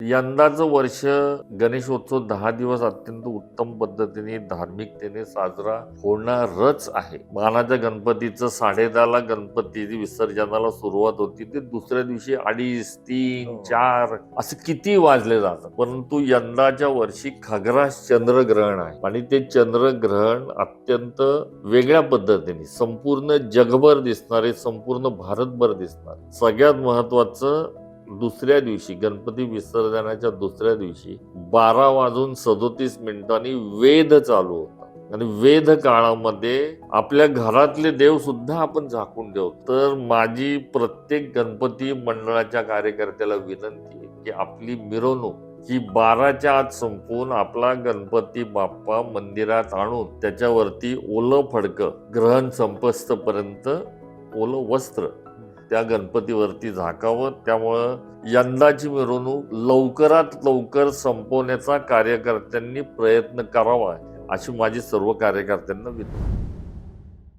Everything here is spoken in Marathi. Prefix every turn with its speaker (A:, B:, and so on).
A: यंदाचं वर्ष गणेशोत्सव 10 दिवस अत्यंत उत्तम पद्धतीने धार्मिकतेने साजरा होणारच आहे. मानाच्या गणपतीचं 10:30ला गणपती विसर्जनाला सुरुवात होती, ते दुसऱ्या दिवशी 2:30, 3, 4 असे किती वाजले जातात. परंतु यंदाच्या वर्षी खग्रास चंद्रग्रहण आहे आणि ते चंद्रग्रहण अत्यंत वेगळ्या पद्धतीने संपूर्ण जगभर दिसणारे, संपूर्ण भारतभर दिसणार. सगळ्यात महत्वाचं, दुसऱ्या दिवशी गणपती विसर्जनाच्या दुसऱ्या दिवशी 12:37 वेध चालू होता आणि वेध काळामध्ये आपल्या घरातले देव सुद्धा आपण झाकून ठेवतो. तर माझी प्रत्येक गणपती मंडळाच्या कार्यकर्त्याला विनंती आहे की आपली मिरवणूक ही 12च्या आत संपवून आपला गणपती बाप्पा मंदिरात आणून त्याच्यावरती ओलं फडकं, ग्रहण संपस्तपर्यंत ओलं वस्त्र त्या गणपतीवरती झाकावं. त्यामुळं यंदाची मिरवणूक लवकरात लवकर संपवण्याचा कार्यकर्त्यांनी प्रयत्न करावा, अशी माझी सर्व कार्यकर्त्यांना विनंती.